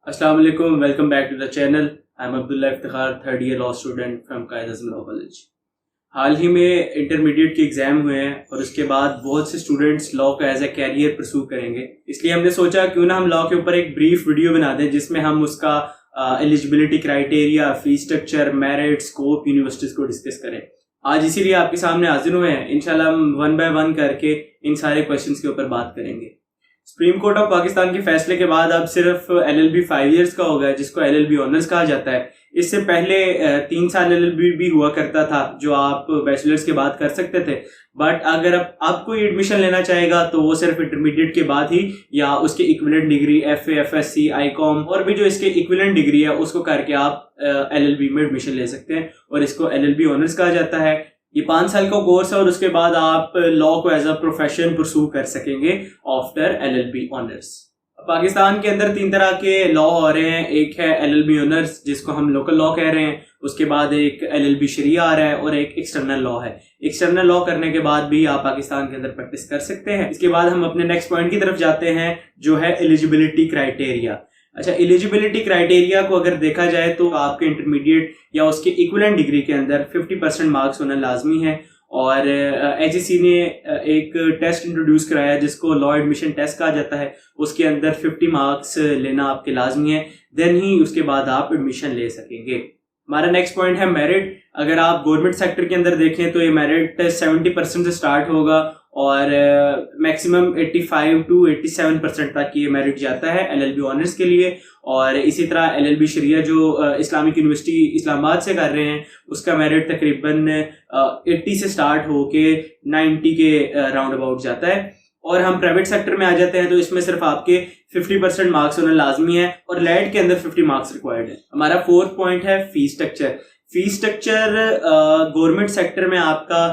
अस्सलाम वालेकुम, welcome back to the channel. I am Abdullah Iftikhar, third year law student from Quaid Azam law college. हाल ही में इंटरमीडिएट के एग्जाम हुए हैं और उसके बाद बहुत से स्टूडेंट्स लॉ को एज ए कैरियर परस्यू करेंगे। इसलिए हमने सोचा क्यों ना हम लॉ के ऊपर एक ब्रीफ वीडियो बना दें जिसमें हम उसका eligibility criteria, fee structure, merit, scope, universities को डिस्कस करें। आज इसीलिए आपके सामने हाजिर हुए हैं। इंशाल्लाह हम वन बाय वन करके इन सारे क्वेश्चंस के ऊपर बात करेंगे। सुप्रीम कोर्ट ऑफ पाकिस्तान के फैसले के बाद अब सिर्फ LLB 5 इयर्स का हो गया, जिसको LLB ऑनर्स कहा जाता है। इससे पहले 3 साल LLB भी हुआ करता था जो आप बैचलर्स के बाद कर सकते थे। बट अगर अब कोई एडमिशन लेना चाहेगा तो वो सिर्फ इंटरमीडिएट के बाद ही या उसके equivalent degree FA, FSc, ICOM और भी जो इसके इक्विवेलेंट डिग्री है उसको करके आप LLB में एडमिशन ले सकते हैं और इसको LLB ऑनर्स कहा जाता है। ये 5 साल का कोर्स है और उसके बाद आप लॉ को एज अ प्रोफेशन परस्यू कर सकेंगे आफ्टर LLB ऑनर्स। पाकिस्तान के अंदर 3 तरह के लॉ हो रहे हैं। एक है LLB ऑनर्स जिसको हम लोकल लॉ कह रहे हैं, उसके बाद एक LLB शरिया आ रहा है और एक एक्सटर्नल लॉ है। एक्सटर्नल लॉ करने के बाद भी आप पाकिस्तान के अंदर प्रैक्टिस कर सकते हैं। इसके बाद हम अपने नेक्स्ट पॉइंट की तरफ जाते हैं जो है एलिजिबिलिटी क्राइटेरिया। अच्छा, एलिजिबिलिटी क्राइटेरिया को अगर देखा जाए तो आपके इंटरमीडिएट या उसके इक्विवेलेंट डिग्री के अंदर 50% मार्क्स होना लाजमी है। और HEC ने एक टेस्ट इंट्रोड्यूस कराया जिसको लॉ एडमिशन टेस्ट कहा जाता है। उसके अंदर 50 मार्क्स लेना आपके लाजमी है, देन ही उसके बाद आप एडमिशन ले सकेंगे। हमारा नेक्स्ट पॉइंट है मेरिट। अगर आप गवर्नमेंट सेक्टर के अंदर देखें तो ये मेरिट 70% से स्टार्ट होगा और मैक्सिमम 85 to 87% तक ये मेरिट जाता है LLB ऑनर्स के लिए। और इसी तरह LLB शरिया जो इस्लामिक यूनिवर्सिटी इस्लामाबाद से कर रहे हैं उसका मेरिट तकरीबन 80 से स्टार्ट होके 90 के राउंड अबाउट जाता है। और हम प्राइवेट सेक्टर में आ जाते हैं तो इसमें सिर्फ आपके 50% मार्क्स होना लाजमी है और लैट के अंदर 50 मार्क्स रिक्वायर्ड है। हमारा फोर्थ पॉइंट है fee structure. Fee structure government sector में आपका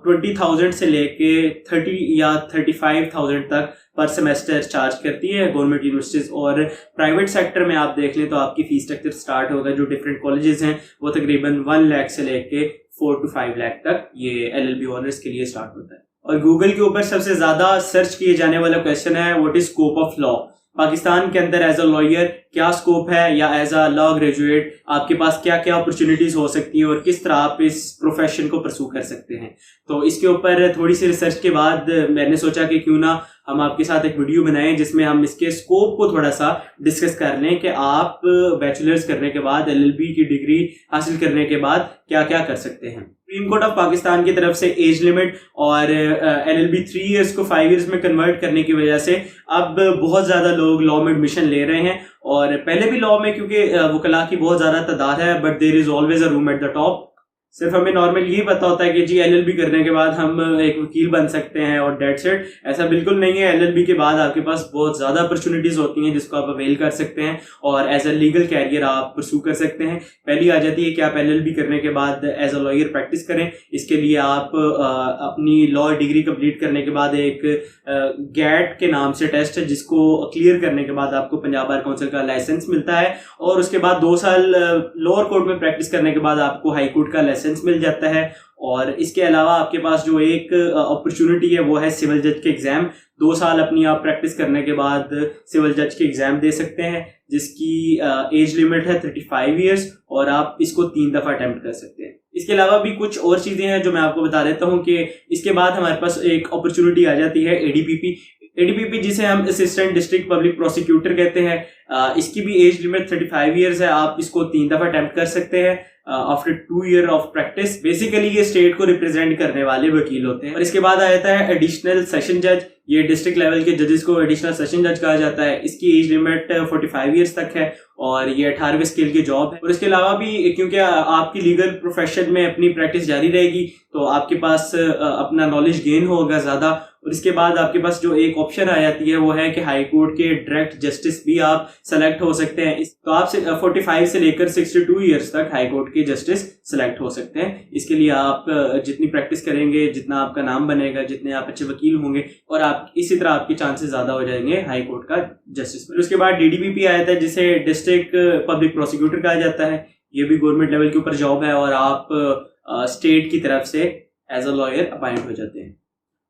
20,000 से लेके 30 या 35,000 तक पर सेमेस्टर चार्ज करती है गवर्नमेंट यूनिवर्सिटीज। और प्राइवेट सेक्टर में आप देख लें तो आपकी फी स्ट्रक्चर स्टार्ट होगा जो डिफरेंट कॉलेजेस हैं वो तकरीबन 1 लाख से लेके 4 to 5 लाख तक ये LLB ऑनर्स के लिए स्टार्ट होता है। और गूगल के ऊपर सबसे ज्यादा सर्च किए जाने वाला क्वेश्चन है what is scope of law. Pakistan के अंदर एज अ लॉयर क्या स्कोप है या एज अ लॉ ग्रेजुएट आपके पास क्या क्या अपॉर्चुनिटीज हो सकती हैं और किस तरह आप इस प्रोफेशन को परस्यू कर सकते हैं। तो इसके ऊपर थोड़ी सी रिसर्च के बाद मैंने सोचा कि क्यों ना हम आपके साथ एक वीडियो बनाएं जिसमें हम इसके स्कोप को थोड़ा सा डिस्कस कर लें कि आप बैचलर्स करने के बाद LLB की डिग्री हासिल करने के बाद क्या क्या कर सकते हैं। सुप्रीम कोर्ट ऑफ पाकिस्तान की तरफ से एज लिमिट और LLB 3 इयर्स को 5 इयर्स में कन्वर्ट करने की वजह से अब बहुत ज्यादा लोग लॉ में एडमिशन ले रहे हैं। और पहले भी लॉ में क्योंकि वकला की बहुत ज्यादा तादाद है but there is always a room at the top. सिर्फ हमें नॉर्मल यही पता होता है कि जी LLB करने के बाद हम एक वकील बन सकते हैं और डेट्स इट। ऐसा बिल्कुल नहीं है। LLB के बाद आपके पास बहुत ज्यादा अपॉर्चुनिटीज होती हैं जिसको आप अवेल कर सकते हैं और एज अ लीगल कैरियर आप परस्यू कर सकते हैं। पहली आ जाती है कि आप LLB करने के बाद एज अ लॉयर प्रैक्टिस करें। इसके लिए आप अपनी लॉ डिग्री कंप्लीट करने के बाद एक गैट के नाम से टेस्ट है जिसको क्लियर करने के बाद आपको पंजाब बार काउंसिल का लाइसेंस मिलता है। और उसके बाद 2 साल लोअर कोर्ट में प्रैक्टिस करने के बाद आपको हाई कोर्ट का लाइसेंस मिल जाता है। और इसके अलावा आपके पास जो एक अपॉर्चुनिटी है वो है सिविल जज के एग्जाम। 2 साल अपनी आप प्रैक्टिस करने के बाद सिविल जज के एग्जाम दे सकते हैं जिसकी एज लिमिट है 35 इयर्स और आप इसको 3 दफा अटेम्प्ट कर सकते हैं। इसके अलावा भी कुछ और चीजें हैं जो मैं आपको बता देता हूं कि इसके बाद हमारे पास एक अपॉर्चुनिटी आ जाती है ADPP जिसे हम असिस्टेंट डिस्ट्रिक्ट पब्लिक प्रोसिक्यूटर कहते हैं। इसकी भी एज लिमिट 35 इयर्स है। आप इसको 3 दफा अटेम्प्ट कर सकते हैं after 2 year of practice. Basically ये स्टेट को रिप्रेजेंट करने वाले वकील होते हैं। और इसके बाद आ जाता है एडिशनल सेशन जज। ये डिस्ट्रिक्ट लेवल के जजेस को एडिशनल सेशन जज कहा जाता है। इसकी एज लिमिट 45 इयर्स तक है और ये 18वें स्केल की जॉब है। और इसके अलावा भी क्योंकि आपकी लीगल प्रोफेशन में अपनी प्रैक्टिस जारी रहेगी तो आपके पास अपना नॉलेज गेन होगा ज्यादा। और इसके बाद आपके पास जो एक ऑप्शन आ जाती है वो है कि हाई कोर्ट के डायरेक्ट जस्टिस भी आप सेलेक्ट हो सकते हैं। तो आप 45 से लेकर 62 इयर्स तक हाई कोर्ट के जस्टिस सेलेक्ट हो सकते हैं। इसके लिए आप जितनी प्रैक्टिस करेंगे, जितना आपका नाम बनेगा, जितने आप अच्छे वकील होंगे और आप इसी तरह आपके चांसेस ज्यादा हो जाएंगे हाई कोर्ट का जस्टिस में। उसके बाद DDPP आया था जिसे डिस्ट्रिक्ट पब्लिक प्रोसिक्यूटर कहा जाता है। ये भी गवर्नमेंट लेवल के ऊपर जॉब है और आप स्टेट की तरफ से एज अ लॉयर अपॉइंट हो जाते हैं।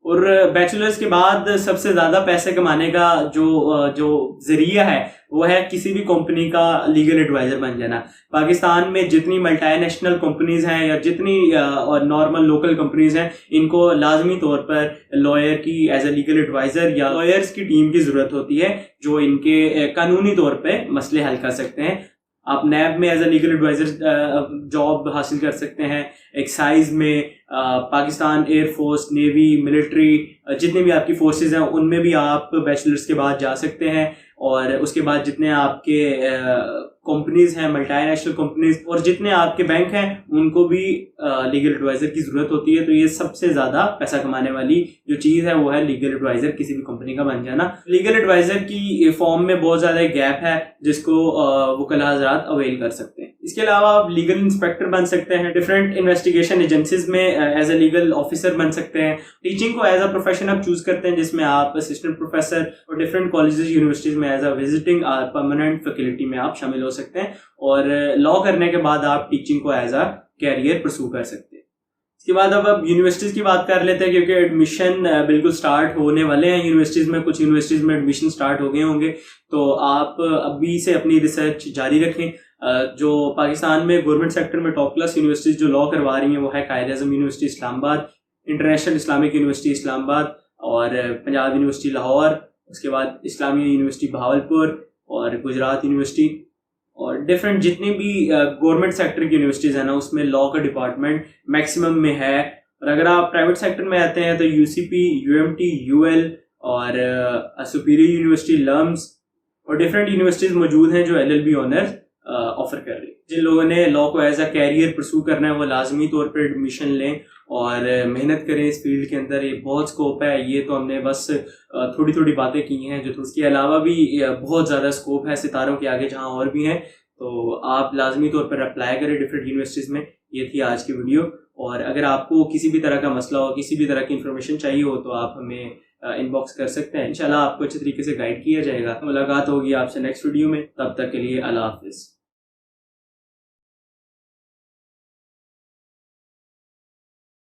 और बैचलर्स के बाद सबसे ज्यादा पैसे कमाने का जो जरिया है वो है किसी भी कंपनी का लीगल एडवाइजर बन जाना। पाकिस्तान में जितनी मल्टीनेशनल कंपनीज हैं या जितनी और नॉर्मल लोकल कंपनीज हैं, इनको लाजमी तौर पर लॉयर की एज ए लीगल एडवाइजर या लॉयर्स की टीम की जरूरत होती है जो इनके कानूनी तौर पे मसले हल कर सकते हैं। आप नैब में as a legal adviser job हासिल कर सकते हैं। एक्साइज में, पाकिस्तान एयरफोर्स, नेवी, मिलिट्री, जितने भी आपकी फोर्सेस हैं उनमें भी आप बैचलर्स के बाद जा सकते हैं। और उसके बाद जितने आपके कंपनीज हैं, मल्टीनेशनल कंपनीज, और जितने आपके बैंक हैं, उनको भी लीगल एडवाइजर की जरूरत होती है। तो ये सबसे ज्यादा पैसा कमाने वाली जो चीज है वो है लीगल एडवाइजर किसी भी कंपनी का बन जाना। लीगल एडवाइजर की फॉर्म में बहुत ज्यादा गैप है जिसको वकला हज़रात अवेल कर सकते हैं। इसके अलावा आप लीगल इंस्पेक्टर बन सकते हैं, डिफरेंट इन्वेस्टिगेशन एजेंसीज में एज ए लीगल ऑफिसर बन सकते हैं। टीचिंग को एज अ प्रोफेशन आप चूज करते हैं जिसमें आप असिस्टेंट प्रोफेसर और डिफरेंट कॉलेजेस यूनिवर्सिटीज में as a visiting permanent faculty में आप शामिल हो सकते हैं। और लॉ करने के बाद आप टीचिंग को एज अ कैरियर परस्यू कर सकते हैं। इसके बाद अब यूनिवर्सिटीज की बात कर लेते हैं क्योंकि एडमिशन बिल्कुल स्टार्ट होने वाले हैं यूनिवर्सिटीज में। कुछ यूनिवर्सिटीज में एडमिशन स्टार्ट हो गए होंगे, तो आप अभी से अपनी रिसर्च जारी रखें। जो पाकिस्तान में गवर्नमेंट सेक्टर में टॉप क्लास यूनिवर्सिटीज जो लॉ करवा रही हैं वो है Quaid-e-Azam university Islamabad, international Islamic university Islamabad और पंजाब यूनिवर्सिटी लाहौर, उसके बाद इस्लामी यूनिवर्सिटी बहावलपुर और गुजरात यूनिवर्सिटी, और डिफरेंट जितनी भी गवर्नमेंट सेक्टर की यूनिवर्सिटीज है ना उसमें लॉ का डिपार्टमेंट मैक्सिमम में है। और अगर आप प्राइवेट सेक्टर में आते हैं तो यूसीपी, यूएमटी, यूएल और सुपीरियर यूनिवर्सिटी, लम्स और डिफरेंट यूनिवर्सिटीज मौजूद हैं जो एलएलबी ऑनर्स ऑफर कर रही है। जिन लोगों ने लॉ को एज अ कैरियर परस्यू करना है वो लाजमी तौर पर एडमिशन लें और मेहनत करें इस फील्ड के अंदर। ये बहुत स्कोप है। ये तो हमने बस थोड़ी थोड़ी बातें की हैं, जो उसके अलावा भी बहुत ज़्यादा स्कोप है सितारों के आगे जहाँ और भी हैं। तो आप लाजमी तौर पर अप्लाई करें डिफरेंट यूनिवर्सिटीज़ में। ये थी आज की वीडियो। और अगर आपको किसी भी तरह का मसला हो, किसी भी तरह की इंफॉर्मेशन चाहिए हो तो आप हमें इनबॉक्स कर सकते हैं। इंशाल्लाह आपको अच्छे तरीके से गाइड किया जाएगा। मुलाकात होगी आपसे नेक्स्ट वीडियो में। तब तक के लिए अल्लाह हाफिज़।